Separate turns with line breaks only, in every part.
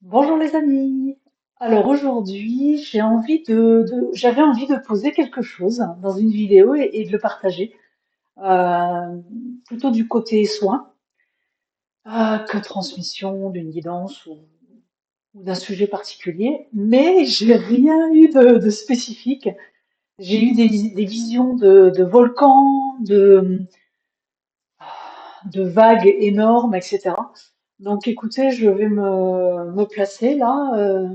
Bonjour les amis. Alors aujourd'hui, j'avais envie de poser quelque chose dans une vidéo et de le partager, euh, plutôt du côté soin que transmission d'une guidance ou d'un sujet particulier. Mais j'ai rien eu de spécifique. J'ai eu des visions de volcans, de vagues énormes, etc. Donc écoutez, je vais me placer là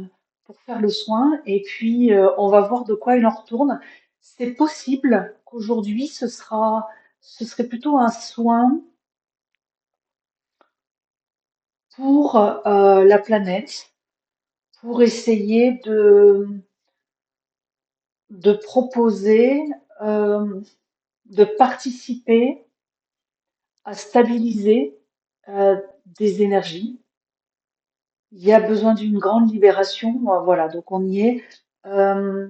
pour faire le soin et puis on va voir de quoi il en retourne. C'est possible qu'aujourd'hui ce serait plutôt un soin pour la planète, pour essayer de proposer, euh, de participer à stabiliser des énergies. Il y a besoin d'une grande libération, voilà, donc on y est. Euh,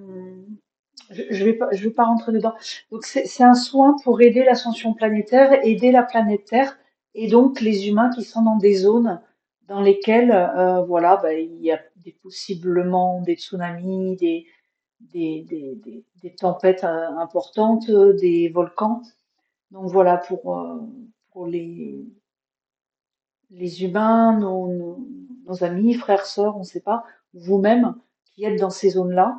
je vais pas rentrer dedans. Donc c'est un soin pour aider l'ascension planétaire, aider la planète Terre et donc les humains qui sont dans des zones dans lesquelles, voilà, bah, il y a possiblement des tsunamis, des tempêtes importantes, des volcans. Donc voilà pour les humains, nos amis, frères, sœurs, on ne sait pas, vous-même qui êtes dans ces zones-là,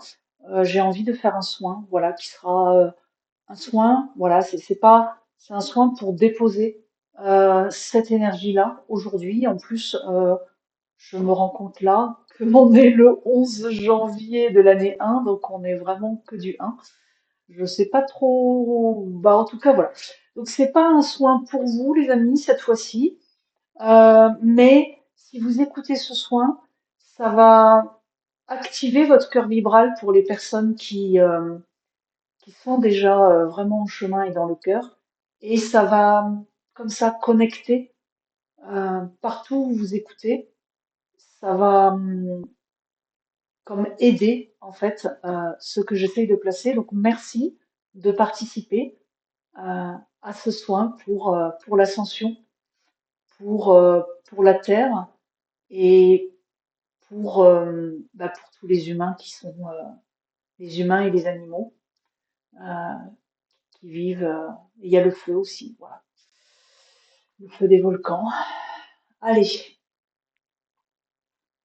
j'ai envie de faire un soin, voilà, qui sera un soin, voilà, c'est un soin pour déposer cette énergie-là aujourd'hui. En plus, je me rends compte là que on est le 11 janvier de l'année 1, donc on est vraiment que du 1. Je sais pas trop, bah en tout cas voilà. Donc c'est pas un soin pour vous, les amis, cette fois-ci. Mais si vous écoutez ce soin, ça va activer votre cœur vibral pour les personnes qui sont déjà vraiment en chemin et dans le cœur. Et ça va comme ça connecter partout où vous écoutez. Ça va comme aider en fait ce que j'essaye de placer. Donc merci de participer à ce soin pour l'ascension, pour la Terre et pour tous les humains qui sont les humains et les animaux euh, qui vivent. Il y a le feu aussi, voilà, le feu des volcans. Allez,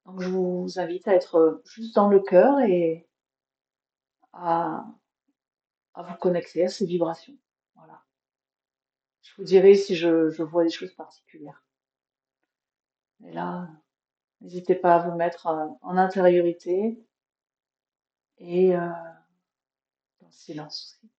donc je vous invite à être juste dans le cœur et à, à vous connecter à ces vibrations. Voilà. Je vous dirai si je vois des choses particulières. Et là, n'hésitez pas à vous mettre en intériorité et dans le silence aussi.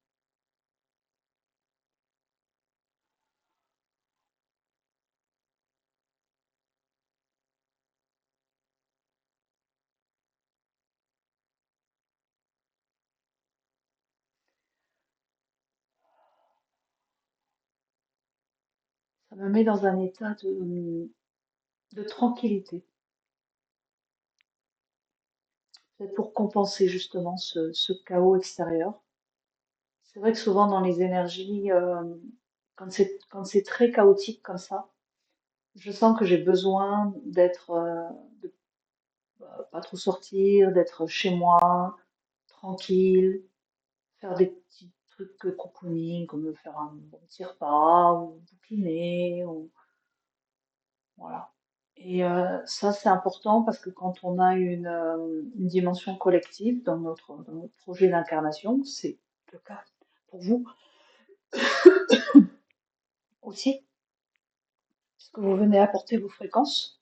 Ça me met dans un état de tranquillité. C'est pour compenser justement ce chaos extérieur. C'est vrai que souvent dans les énergies, quand c'est très chaotique comme ça, je sens que j'ai besoin de pas trop sortir, d'être chez moi, tranquille, faire des petits trucs cocooning, comme me faire un bon petit repas, ou bouquiner, ou voilà. Et ça, c'est important parce que quand on a une dimension collective dans notre projet d'incarnation, c'est le cas pour vous aussi, puisque vous venez apporter vos fréquences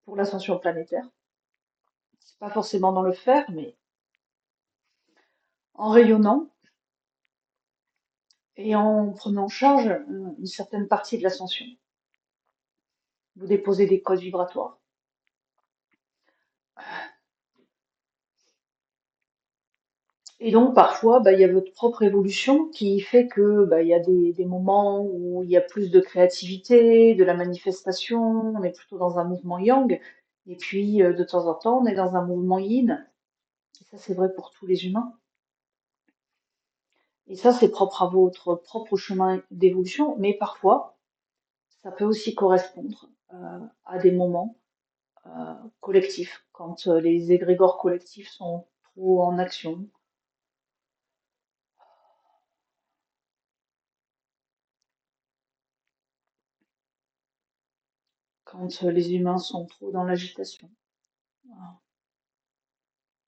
pour l'ascension planétaire. C'est pas forcément dans le faire, mais en rayonnant et en prenant en charge une certaine partie de l'ascension. Vous déposez des codes vibratoires. Et donc parfois, bah, il y a votre propre évolution qui fait que bah, il y a des moments où il y a plus de créativité, de la manifestation, on est plutôt dans un mouvement yang, et puis de temps en temps, on est dans un mouvement yin. Et ça, c'est vrai pour tous les humains. Et ça, c'est propre à votre propre chemin d'évolution, mais parfois, ça peut aussi correspondre à des moments. collectif, quand les égrégores collectifs sont trop en action, quand les humains sont trop dans l'agitation. Voilà.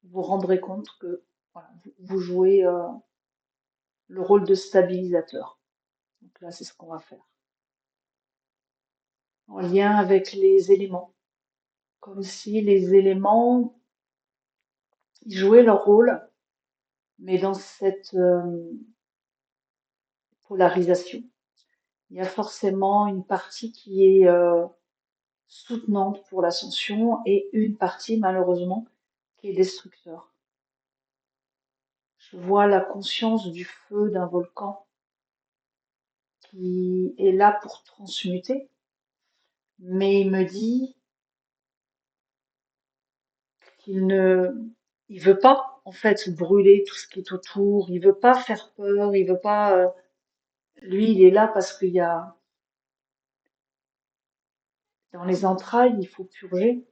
Vous vous rendrez compte que voilà, vous jouez le rôle de stabilisateur. Donc là, c'est ce qu'on va faire. En lien avec les éléments. Comme si les éléments ils jouaient leur rôle, mais dans cette polarisation. Il y a forcément une partie qui est soutenante pour l'ascension et une partie, malheureusement, qui est destructeur. Je vois la conscience du feu d'un volcan qui est là pour transmuter, mais il me dit qu'il ne, il veut pas, en fait, brûler tout ce qui est autour, il veut pas faire peur, il veut pas, lui, il est là parce qu'il y a, dans les entrailles, il faut purger,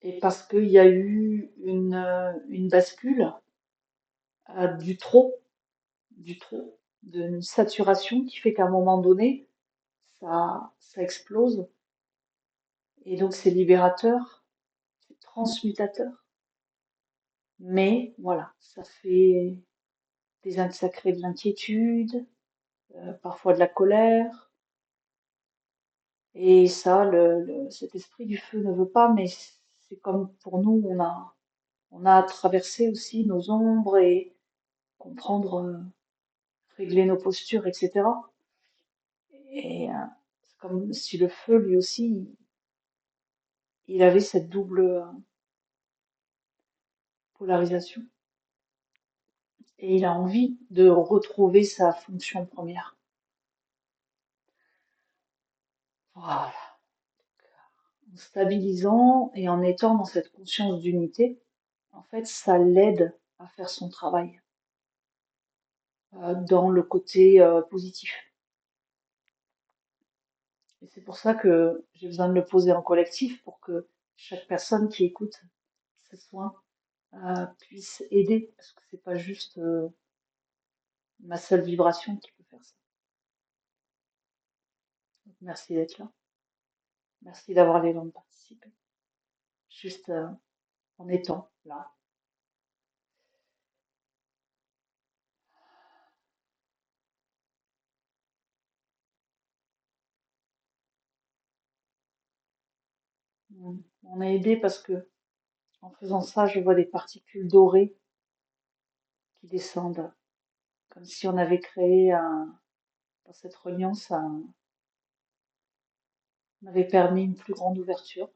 et parce qu'il y a eu une bascule, du trop, du trop, d'une saturation qui fait qu'à un moment donné, ça explose, et donc c'est libérateur, c'est transmutateur, mais voilà, ça fait ça crée de l'inquiétude, parfois de la colère, et ça, cet esprit du feu ne veut pas, mais c'est comme pour nous, on a à traverser aussi nos ombres et comprendre, régler nos postures, etc. Et c'est comme si le feu, lui aussi, il avait cette double polarisation. Et il a envie de retrouver sa fonction première. Voilà. En stabilisant et en étant dans cette conscience d'unité, en fait, ça l'aide à faire son travail dans le côté positif. Et c'est pour ça que j'ai besoin de le poser en collectif pour que chaque personne qui écoute ce soin puisse aider, parce que c'est pas juste ma seule vibration qui peut faire ça. Donc, merci d'être là. Merci d'avoir l'élan de participer. Juste en étant là. On est aidé parce que en faisant ça, je vois des particules dorées qui descendent, comme si on avait créé dans cette reliance, on avait permis une plus grande ouverture,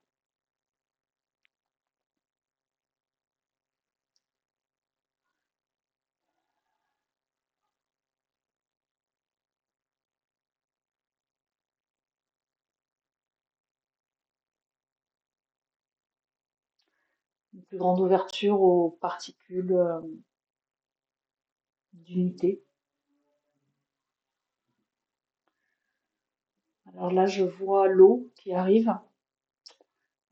aux particules d'unité. Alors là, je vois l'eau qui arrive.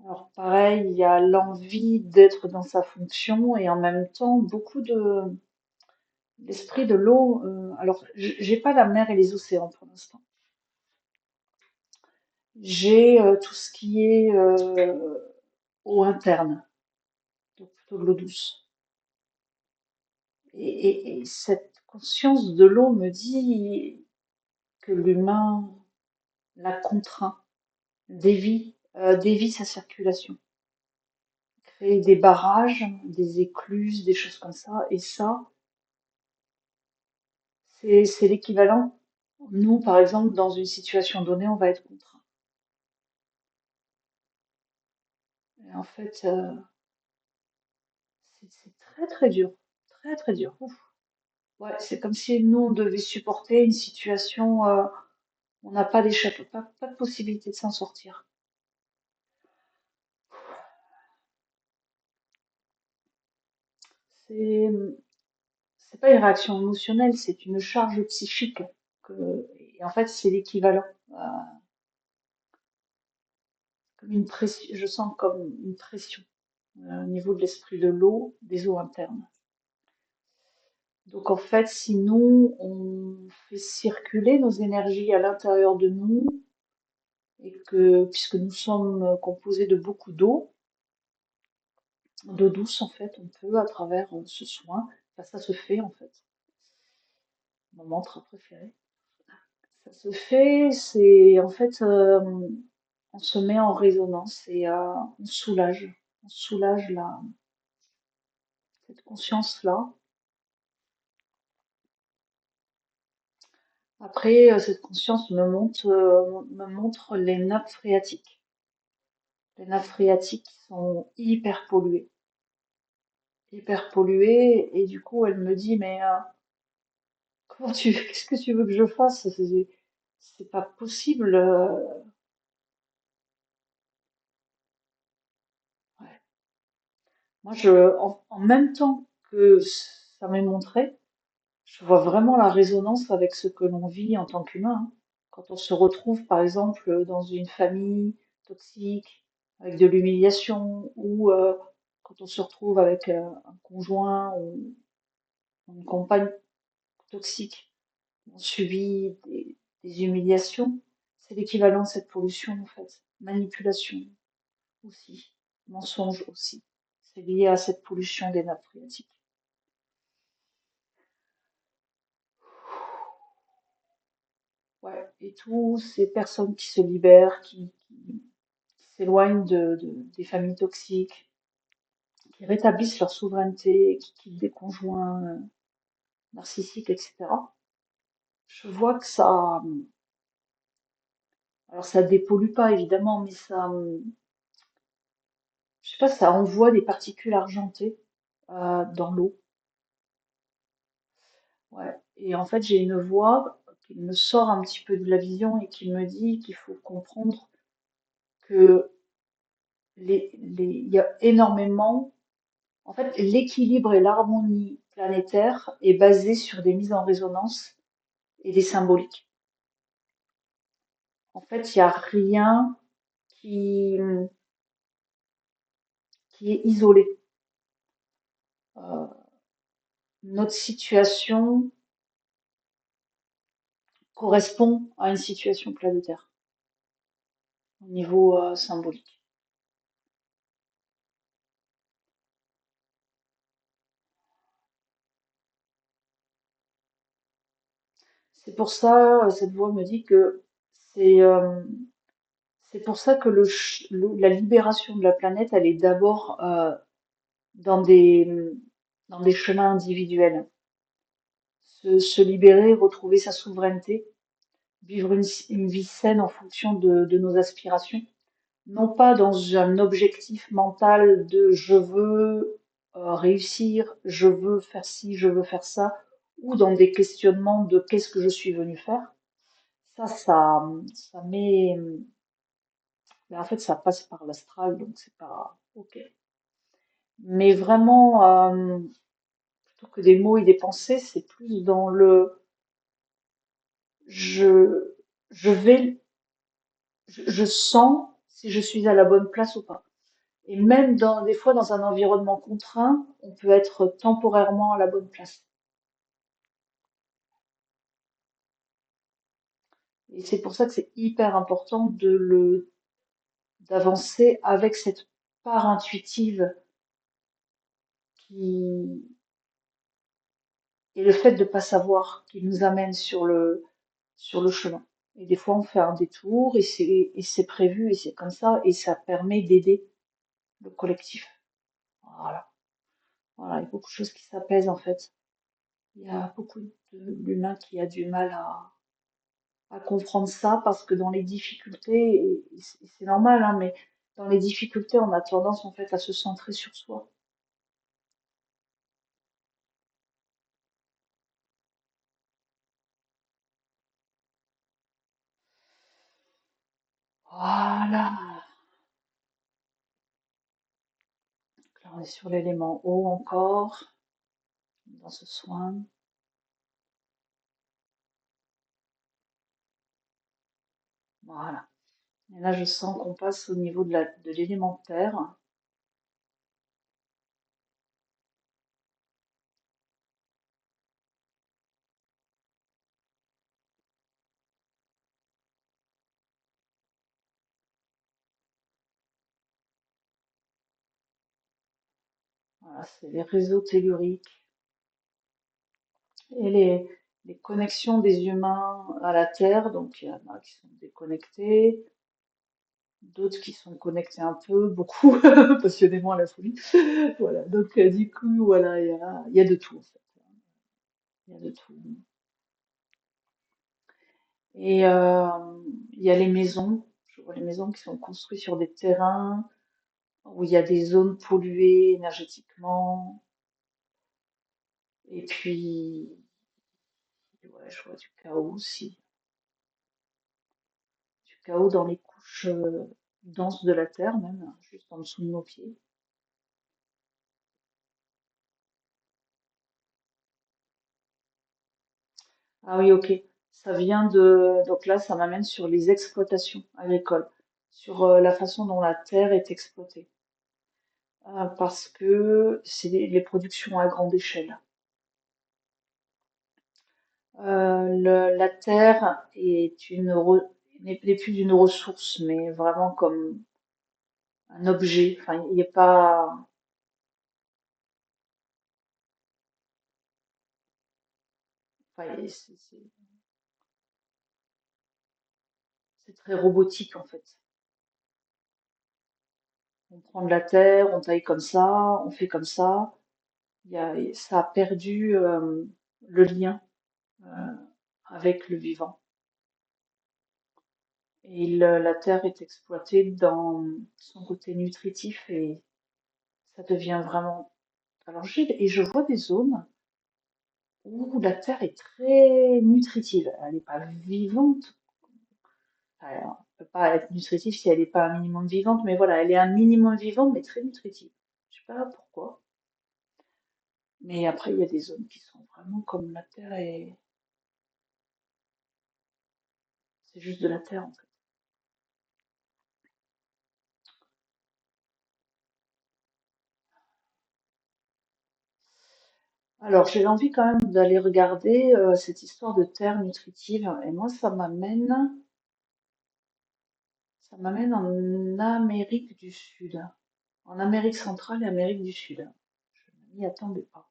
Alors pareil, il y a l'envie d'être dans sa fonction et en même temps beaucoup de l'esprit de l'eau. Alors j'ai pas la mer et les océans pour l'instant. J'ai tout ce qui est eau interne, donc plutôt de l'eau douce. Et cette conscience de l'eau me dit que l'humain la contraint, dévie sa circulation, crée des barrages, des écluses, des choses comme ça. Et ça, c'est l'équivalent. Nous, par exemple, dans une situation donnée, on va être contraint. Et en fait, c'est très très dur, très très dur. Ouf. Ouais, c'est comme si nous, on devait supporter une situation, on n'a pas d'échappée, pas de possibilité de s'en sortir. C'est, c'est pas une réaction émotionnelle, c'est une charge psychique. Que, et en fait, c'est l'équivalent. comme une pression, je sens comme une pression au niveau de l'esprit de l'eau, des eaux internes. Donc en fait, si nous, on fait circuler nos énergies à l'intérieur de nous, et que, puisque nous sommes composés de beaucoup d'eau douce en fait, on peut à travers ce soin, enfin, ça se fait en fait, mon mantra préféré. Ça se fait, c'est en fait, on se met en résonance et on soulage cette conscience-là. Après, cette conscience me montre les nappes phréatiques. Les nappes phréatiques sont hyper polluées, et du coup, elle me dit, mais qu'est-ce que tu veux que je fasse? C'est pas possible. Ouais. Moi, en même temps que ça m'est montré, je vois vraiment la résonance avec ce que l'on vit en tant qu'humain, hein. Quand on se retrouve, par exemple, dans une famille toxique, avec de l'humiliation, ou quand on se retrouve avec un conjoint ou une compagne toxique, on subit des humiliations, c'est l'équivalent de cette pollution, en fait. Manipulation aussi, mensonge aussi. C'est lié à cette pollution des nappes phréatiques. Ouais. Et tous ces personnes qui se libèrent, qui s'éloignent des familles toxiques, qui rétablissent leur souveraineté, qui quittent des conjoints narcissiques, etc. Je vois que ça, alors ça dépollue pas évidemment, mais ça, je sais pas, ça envoie des particules argentées dans l'eau. Ouais. Et en fait, j'ai une voix qui me sort un petit peu de la vision et qui me dit qu'il faut comprendre que il y a énormément. En fait, l'équilibre et l'harmonie planétaire est basé sur des mises en résonance et des symboliques. En fait, il n'y a rien qui, qui est isolé. Euh, notre situation correspond à une situation planétaire au niveau symbolique. C'est pour ça, cette voix me dit que c'est c'est pour ça que la libération de la planète, elle est d'abord dans dans des chemins individuels. Se libérer, retrouver sa souveraineté, vivre une vie saine en fonction de nos aspirations, non pas dans un objectif mental de je veux réussir, je veux faire ci, je veux faire ça, ou dans des questionnements de qu'est-ce que je suis venu faire. Ça met, mais en fait, ça passe par l'astral, donc c'est pas ok. Mais vraiment, plutôt que des mots et des pensées, c'est plus dans le je, je vais, je sens si je suis à la bonne place ou pas. Et même des fois, dans un environnement contraint, on peut être temporairement à la bonne place. Et c'est pour ça que c'est hyper important d'avancer avec cette part intuitive qui, et le fait de pas savoir qui nous amène sur le chemin. Et des fois, on fait un détour et c'est prévu et c'est comme ça et ça permet d'aider le collectif. Voilà. Voilà. Il y a beaucoup de choses qui s'apaisent en fait. Il y a beaucoup d'humains qui a du mal à comprendre ça parce que dans les difficultés, et c'est normal, hein, mais dans les difficultés, on a tendance en fait à se centrer sur soi. Voilà. Donc là, on est sur l'élément eau encore, dans ce soin. Voilà. Et là, je sens qu'on passe au niveau de l'élémentaire. Voilà, c'est les réseaux telluriques et les connexions des humains à la Terre. Donc, il y en a qui sont déconnectés, d'autres qui sont connectés un peu, beaucoup, passionnément à la folie. Voilà, donc du coup, voilà, il y a de tout en fait. Il y a de tout. Et il y a les maisons. Je vois les maisons qui sont construites sur des terrains où il y a des zones polluées énergétiquement. Et puis, ouais, je vois du chaos aussi. Du chaos dans les couches denses de la Terre, même, hein, juste en dessous de nos pieds. Ah oui, ok. Ça vient de... Donc là, ça m'amène sur les exploitations agricoles, sur la façon dont la terre est exploitée. Parce que c'est les productions à grande échelle. La terre est n'est plus une ressource, mais vraiment comme un objet. Enfin, il n'est pas... Enfin, c'est très robotique, en fait. On prend de la terre, on taille comme ça, on fait comme ça. Ça a perdu le lien euh, avec le vivant. Et la terre est exploitée dans son côté nutritif et ça devient vraiment... Alors, et je vois des zones où la terre est très nutritive. Elle n'est pas vivante. Enfin, elle ne peut pas être nutritive si elle n'est pas un minimum vivante, mais voilà, elle est un minimum vivante, mais très nutritive. Je sais pas pourquoi. Mais après, il y a des zones qui sont vraiment comme la terre et c'est juste de la terre en fait. Alors, j'ai envie quand même d'aller regarder cette histoire de terre nutritive. Et moi, ça m'amène en Amérique du Sud, en Amérique centrale et Amérique du Sud. Je m'y attendais pas.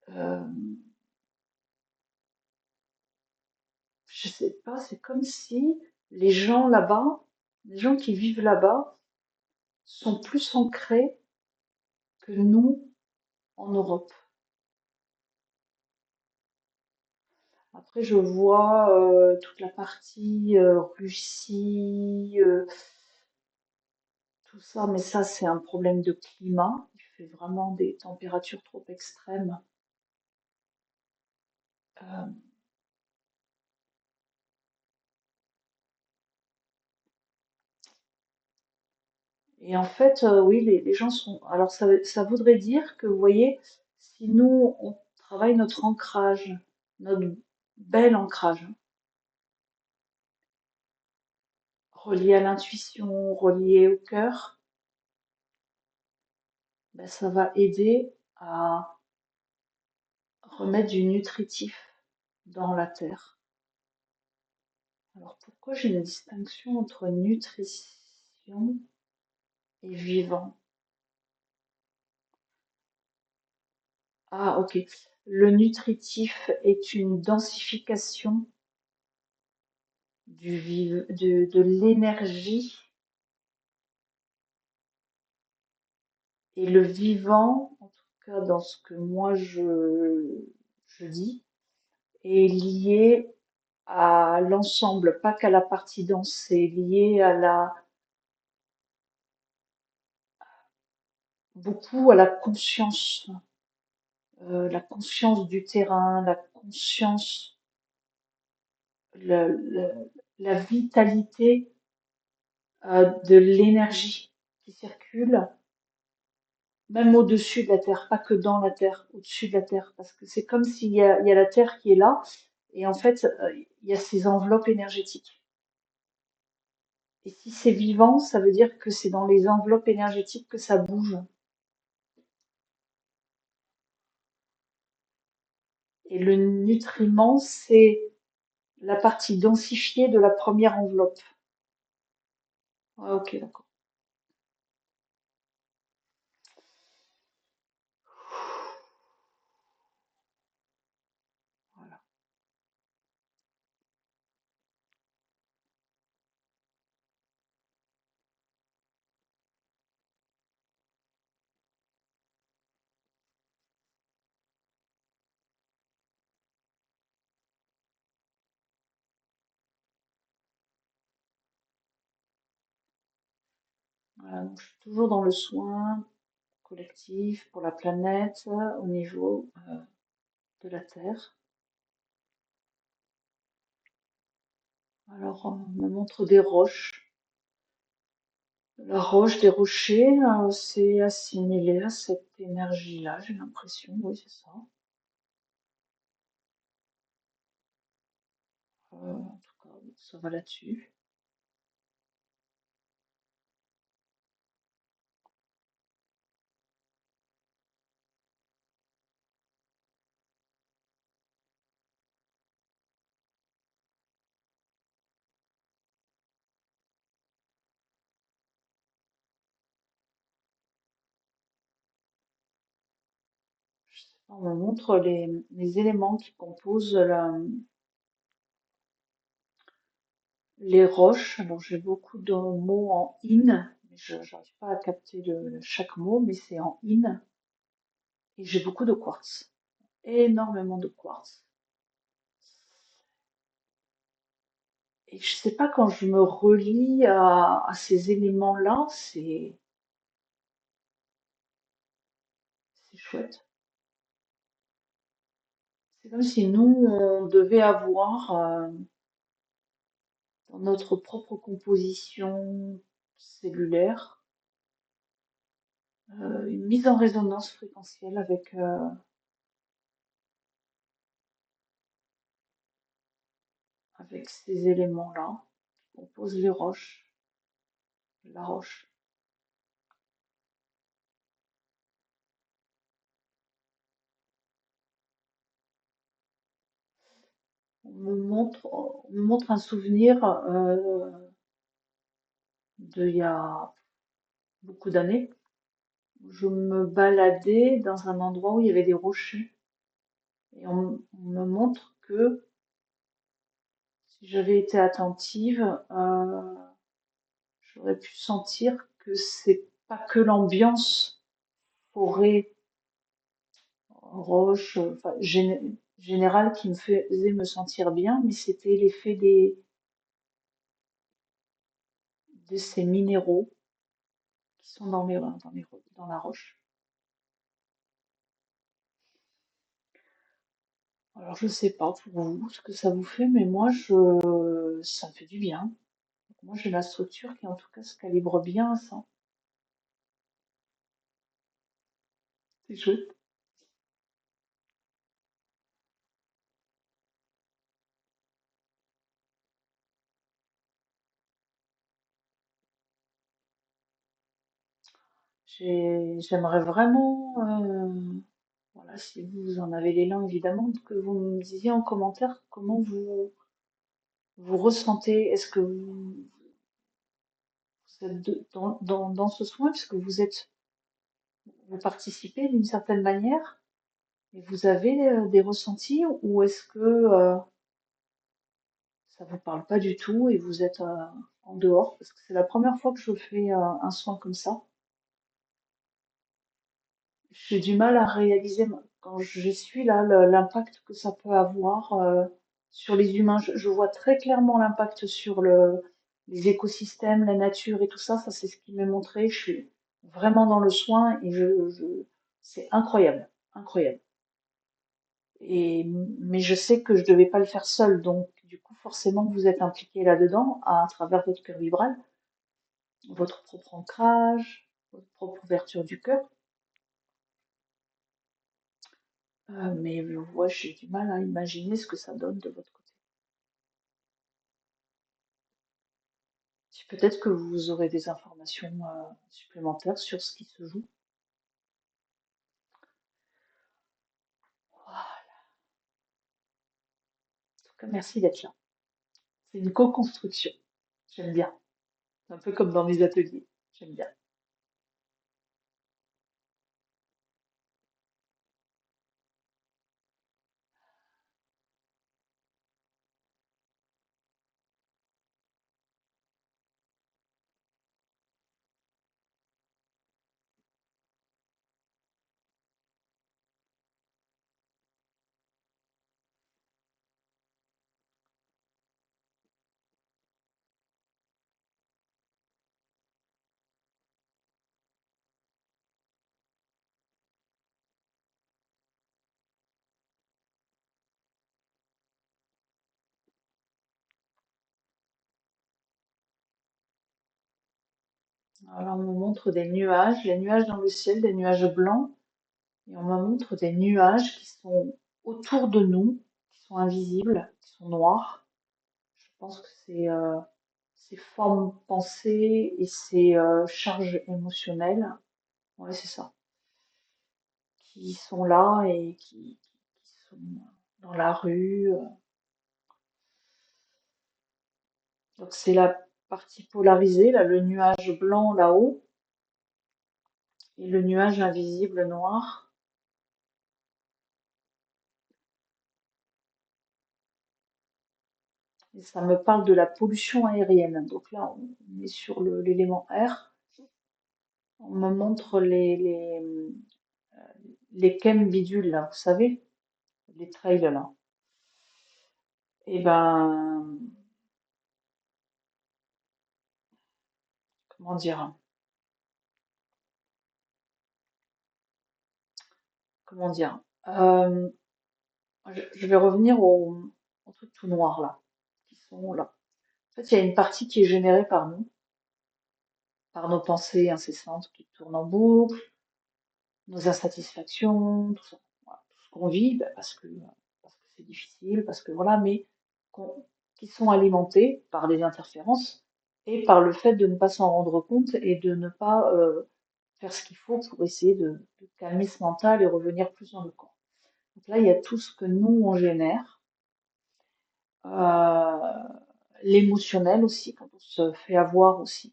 Euh, je sais pas, c'est comme si les gens là-bas, les gens qui vivent là-bas, sont plus ancrés que nous en Europe. Après, je vois toute la partie Russie, tout ça, mais ça, c'est un problème de climat. Il fait vraiment des températures trop extrêmes. Euh, et en fait, oui, les gens sont. Alors, ça voudrait dire que, vous voyez, si nous, on travaille notre ancrage, notre bel ancrage, hein, relié à l'intuition, relié au cœur, ben, ça va aider à remettre du nutritif dans la terre. Alors pourquoi j'ai une distinction entre nutrition et vivant? Ah ok. Le nutritif est une densification de l'énergie et le vivant, en tout cas dans ce que moi je dis, est lié à l'ensemble, pas qu'à la partie dense, c'est lié à beaucoup à la conscience du terrain, le- le- la vitalité de l'énergie qui circule, même au-dessus de la Terre, pas que dans la Terre, au-dessus de la Terre, parce que c'est comme il y a la Terre qui est là, et en fait, il y a ces enveloppes énergétiques. Et si c'est vivant, ça veut dire que c'est dans les enveloppes énergétiques que ça bouge. Et le nutriment, c'est la partie densifiée de la première enveloppe. Ah, ok, d'accord. Voilà. Voilà, donc je suis toujours dans le soin collectif pour la planète au niveau de la Terre. Alors, on me montre des roches. La roche, des rochers, c'est assimilé à cette énergie-là, j'ai l'impression. Oui, c'est ça. En tout cas, ça va là-dessus. Je sais pas, on me montre les éléments qui composent les roches. Alors, j'ai beaucoup de mots en in, mais je n'arrive pas à capter chaque mot, mais c'est en in. Et j'ai beaucoup de quartz. Énormément de quartz. Et je sais pas, quand je me relie à ces éléments-là, c'est chouette. C'est comme si nous, on devait avoir dans notre propre composition cellulaire une mise en résonance fréquentielle avec ces éléments-là qui composent les roches, la roche. On me montre un souvenir d'il y a beaucoup d'années. Je me baladais dans un endroit où il y avait des rochers et on me montre que si j'avais été attentive, j'aurais pu sentir que c'est pas que l'ambiance forêt, roche, enfin, générale qui me faisait me sentir bien, mais c'était l'effet de ces minéraux qui sont dans la roche. Alors je sais pas pour vous ce que ça vous fait, mais moi ça me fait du bien. Moi j'ai la structure qui en tout cas se calibre bien à ça. C'est chouette. J'aimerais vraiment, voilà, si vous en avez l'élan évidemment, que vous me disiez en commentaire comment vous ressentez. Est-ce que vous êtes dans ce soin, puisque vous participez d'une certaine manière et vous avez des ressentis, ou est-ce que ça vous parle pas du tout et vous êtes en dehors? Parce que c'est la première fois que je fais un soin comme ça. J'ai du mal à réaliser quand je suis là l'impact que ça peut avoir sur les humains. Je vois très clairement l'impact sur les écosystèmes, la nature et tout ça. Ça, c'est ce qui m'est montré. Je suis vraiment dans le soin et c'est incroyable, incroyable. Mais je sais que je devais pas le faire seule, donc du coup, forcément, vous êtes impliqué là-dedans à travers votre cœur vibral, votre propre ancrage, votre propre ouverture du cœur. Mais ouais, j'ai du mal à imaginer ce que ça donne de votre côté. Puis peut-être que vous aurez des informations supplémentaires sur ce qui se joue. En tout cas, merci d'être là. C'est une co-construction. J'aime bien. C'est un peu comme dans mes ateliers. J'aime bien. Alors on me montre des nuages, les nuages dans le ciel, des nuages blancs, et on me montre des nuages qui sont autour de nous, qui sont invisibles, qui sont noirs. Je pense que c'est ces formes pensées et ces charges émotionnelles, ouais, c'est ça, qui sont là et qui sont dans la rue. Donc c'est la partie polarisée, là, le nuage blanc là-haut et le nuage invisible noir. Et ça me parle de la pollution aérienne. Donc là, on est sur l'élément air. On me montre les chem bidules, là, vous savez, les trails, là. Et ben, comment dire, comment dire. Euh, je vais revenir au truc tout noir, là, qui sont là. En fait, il y a une partie qui est générée par nos pensées incessantes qui tournent en boucle, nos insatisfactions, tout ça. Voilà, tout ce qu'on vit, bah, parce que c'est difficile, parce que voilà, mais qui sont alimentés par des interférences et par le fait de ne pas s'en rendre compte et de ne pas faire ce qu'il faut pour essayer de calmer ce mental et revenir plus dans le corps. Donc là, il y a tout ce que nous, on génère, euh, l'émotionnel aussi, quand on se fait avoir aussi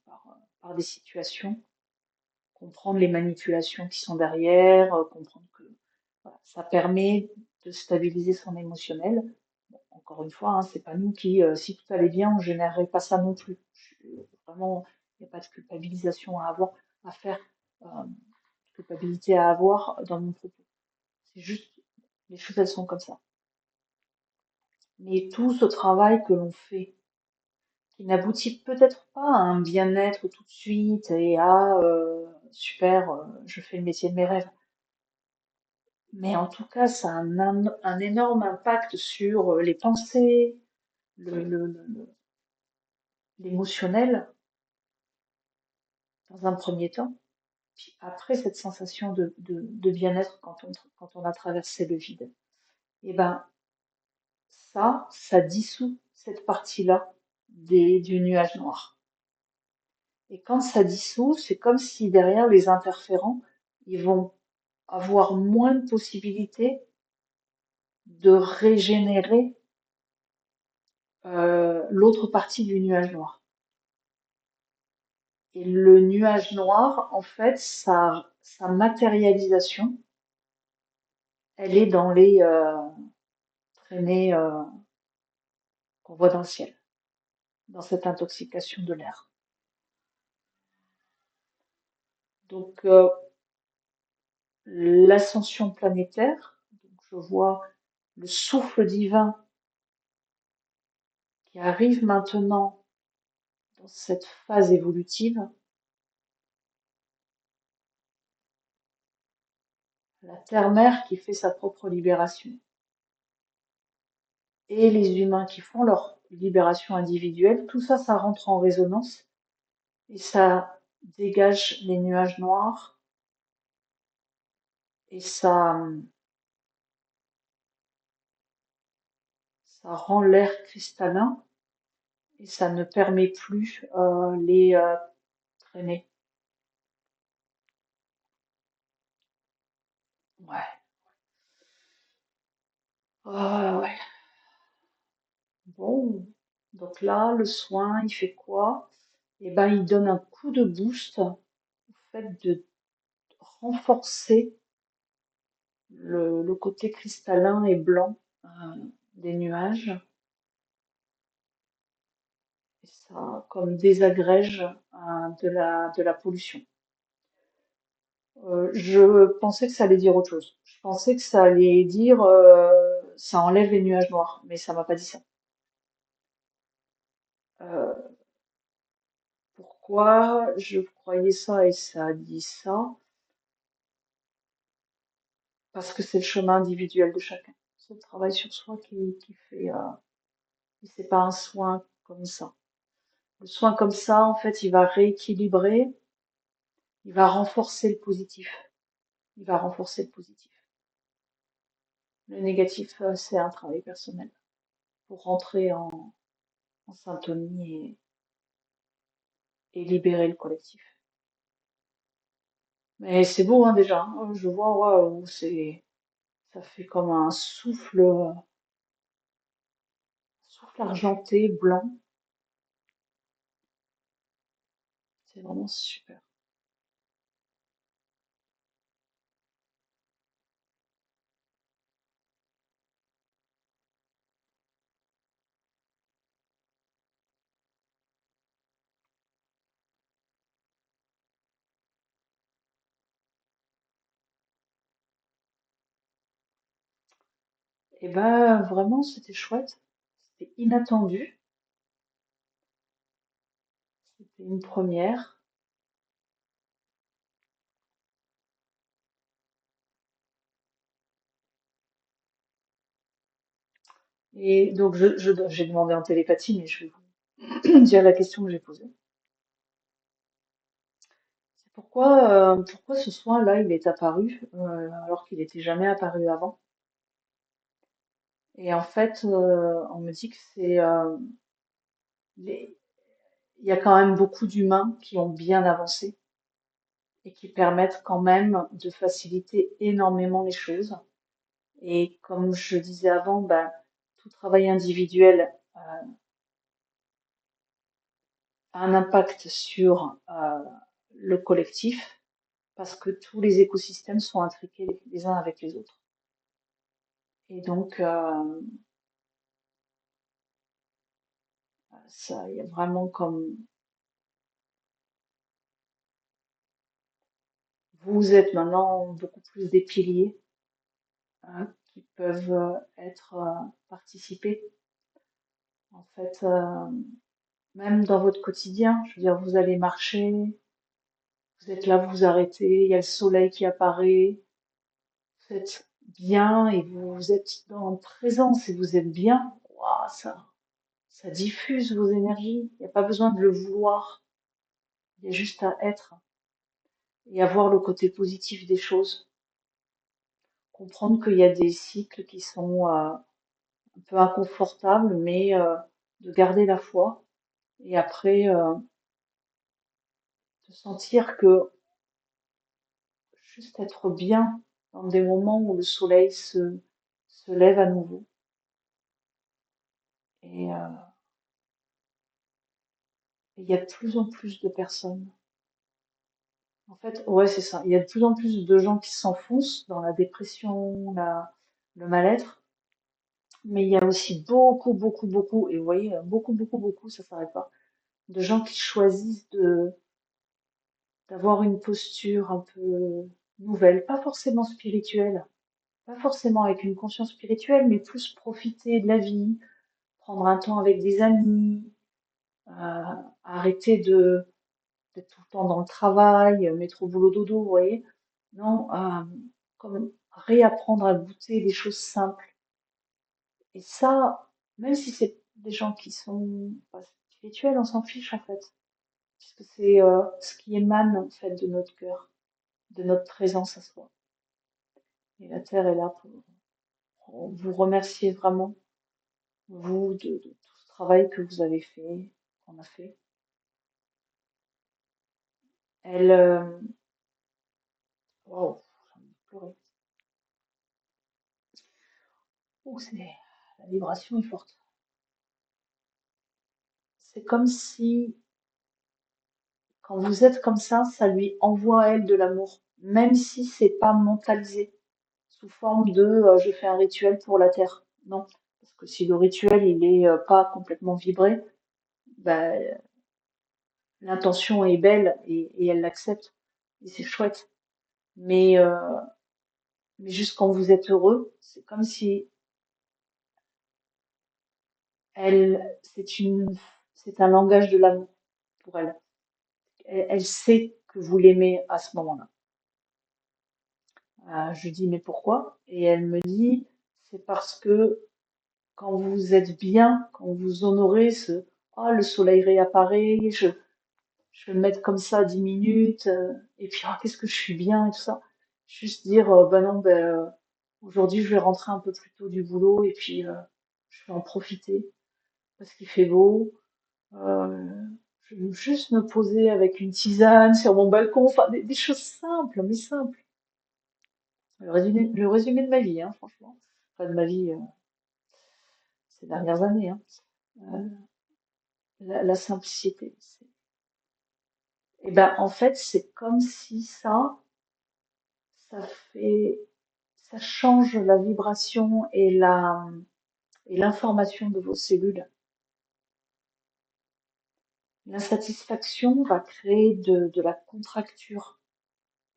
par des situations, comprendre les manipulations qui sont derrière, comprendre que voilà, ça permet de stabiliser son émotionnel. Bon, encore une fois, hein, c'est pas nous qui, si tout allait bien, on générerait pas ça non plus. Vraiment, il n'y a pas de culpabilisation à avoir, à faire, de culpabilité à avoir dans mon propos. C'est juste, les choses elles sont comme ça. Mais tout ce travail que l'on fait, qui n'aboutit peut-être pas à un bien-être tout de suite et à super, je fais le métier de mes rêves. Mais en tout cas, ça a un énorme impact sur les pensées, l'émotionnel, dans un premier temps. Puis après, cette sensation de bien-être quand on a traversé le vide. Et ben, ça dissout cette partie-là du nuage noir. Et quand ça dissout, c'est comme si derrière les interférents, ils vont avoir moins de possibilités de régénérer l'autre partie du nuage noir. Et le nuage noir, en fait, sa matérialisation, elle est dans les traînées qu'on voit dans le ciel, dans cette intoxication de l'air. Donc, l'ascension planétaire, donc je vois le souffle divin qui arrive maintenant dans cette phase évolutive, la Terre-Mère qui fait sa propre libération, et les humains qui font leur libération individuelle, tout ça, ça rentre en résonance et ça dégage les nuages noirs et ça rend l'air cristallin et ça ne permet plus les traîner. Ouais. Ouais. Bon, donc là, le soin, il fait quoi? Eh ben, il donne un coup de boost au fait de renforcer le côté cristallin et blanc des nuages. Et ça, comme désagrège de la pollution. Je pensais que ça allait dire autre chose. Je pensais que ça allait dire ça enlève les nuages noirs, mais ça m'a pas dit ça. Euh, Pourquoi je croyais ça et ça a dit ça? Parce que c'est le chemin individuel de chacun. C'est le travail sur soi qui fait. C'est pas un soin comme ça. Le soin comme ça, en fait, il va rééquilibrer, il va renforcer le positif. Il va renforcer le positif. Le négatif, c'est un travail personnel pour rentrer en syntonie et libérer le collectif. Mais c'est beau, hein, déjà. Hein. Je vois, waouh, ça fait comme un souffle argenté, blanc. C'est vraiment super. Et ben, vraiment, c'était chouette. C'était inattendu. C'était une première. Et donc, j'ai demandé en télépathie, mais je vais vous dire la question que j'ai posée. C'est pourquoi ce soin-là, il est apparu, alors qu'il n'était jamais apparu avant. Et en fait, on me dit que les- il y a quand même beaucoup d'humains qui ont bien avancé et qui permettent quand même de faciliter énormément les choses. Et comme je disais avant, ben, tout travail individuel a un impact sur le collectif parce que tous les écosystèmes sont intriqués les uns avec les autres. Et donc, ça, il y a vraiment comme vous êtes maintenant beaucoup plus des piliers qui peuvent être participés. En fait, même dans votre quotidien, je veux dire, vous allez marcher, vous êtes là, vous vous arrêtez, il y a le soleil qui apparaît, vous êtes bien et vous êtes dans présence et vous êtes bien. Waouh, ça diffuse vos énergies. Il n'y a pas besoin de le vouloir. Il y a juste à être et à voir le côté positif des choses. Comprendre qu'il y a des cycles qui sont un peu inconfortables, mais de garder la foi et après de sentir que juste être bien dans des moments où le soleil se lève à nouveau. Et il y a de plus en plus de personnes. En fait, ouais, c'est ça. Il y a de plus en plus de gens qui s'enfoncent dans la dépression, le mal-être. Mais il y a aussi beaucoup, beaucoup, beaucoup, et vous voyez, beaucoup, beaucoup, beaucoup, ça s'arrête pas, de gens qui choisissent d'avoir une posture un peu nouvelle, pas forcément spirituelle, pas forcément avec une conscience spirituelle, mais plus profiter de la vie, prendre un temps avec des amis, arrêter d'être tout le temps dans le travail, métro boulot dodo, vous voyez. Non, comme réapprendre à goûter des choses simples. Et ça, même si c'est des gens qui sont pas spirituels, on s'en fiche en fait, puisque c'est ce qui émane en fait de notre cœur, de notre présence à soi. Et la Terre est là pour vous remercier vraiment, vous, de tout ce travail que vous avez fait, qu'on a fait. Elle, waouh, j'ai envie de pleurer. Oh, la vibration est forte. C'est comme si, quand vous êtes comme ça lui envoie à elle de l'amour, même si c'est pas mentalisé, sous forme de je fais un rituel pour la terre. Non, parce que si le rituel il est pas complètement vibré, bah, l'intention est belle et elle l'accepte et c'est chouette. Mais mais juste quand vous êtes heureux, c'est comme si c'est un langage de l'amour pour elle. Elle sait que vous l'aimez à ce moment-là. Je lui dis mais pourquoi? Et elle me dit c'est parce que quand vous êtes bien, quand vous honorez ah le soleil réapparaît, je vais me mettre comme ça 10 minutes et puis ah qu'est-ce que je suis bien et tout ça. Juste dire bah non aujourd'hui je vais rentrer un peu plus tôt du boulot et puis je vais en profiter parce qu'il fait beau. Euh, je vais juste me poser avec une tisane sur mon balcon, enfin des choses simples mais simples. Le résumé de ma vie, hein, franchement. Enfin, de ma vie ces dernières années. Hein. Euh, la simplicité. Et ben, en fait, c'est comme si ça fait, ça change la vibration et l'information de vos cellules. L'insatisfaction va créer de la contracture.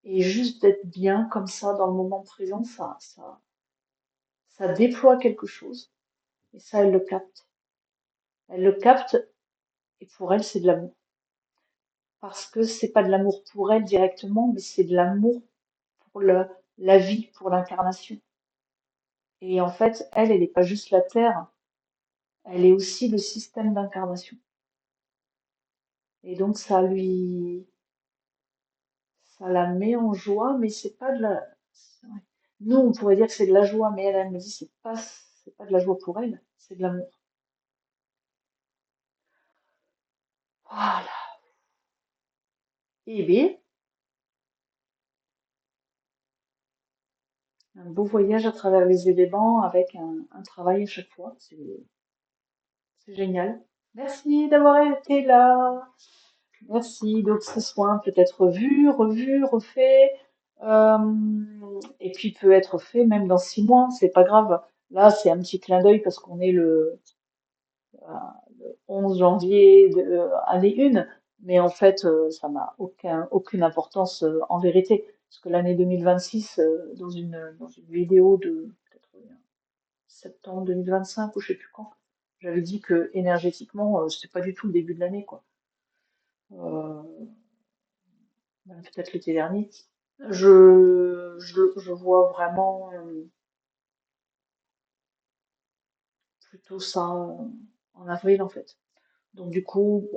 Et juste d'être bien comme ça dans le moment présent, ça déploie quelque chose. Et ça, elle le capte. Elle le capte et pour elle, c'est de l'amour. Parce que c'est pas de l'amour pour elle directement, mais c'est de l'amour pour la vie, pour l'incarnation. Et en fait, elle n'est pas juste la Terre, elle est aussi le système d'incarnation. Et donc ça la met en joie, mais c'est pas de la, ouais. Nous, on pourrait dire que c'est de la joie, mais elle me dit c'est pas de la joie pour elle, c'est de l'amour. Voilà. Et bien, un beau voyage à travers les éléments avec un travail à chaque fois. C'est génial. Merci d'avoir été là. Merci. Donc ce soin peut être vu, revu, refait, euh, et puis peut être fait même dans 6 mois. C'est pas grave. Là, c'est un petit clin d'œil parce qu'on est le 11 janvier de année 1, mais en fait, ça n'a aucune importance en vérité, parce que l'année 2026, dans une vidéo de peut-être septembre 2025 ou je sais plus quand, j'avais dit que énergétiquement, c'était pas du tout le début de l'année, quoi. Euh, peut-être l'été dernier. Je vois vraiment plutôt ça en avril en fait. Donc du coup,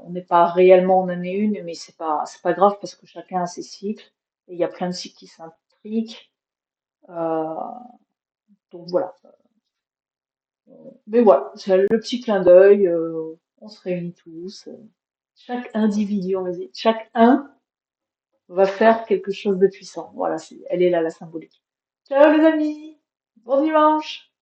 on n'est pas réellement en année 1, mais c'est pas grave parce que chacun a ses cycles et il y a plein de cycles qui s'imbriquent. Euh, donc voilà. Mais voilà, c'est le petit clin d'œil. On se réunit tous. Chaque individu, on va dire, chaque un va faire quelque chose de puissant. Voilà, elle est là la symbolique. Ciao les amis, bon dimanche.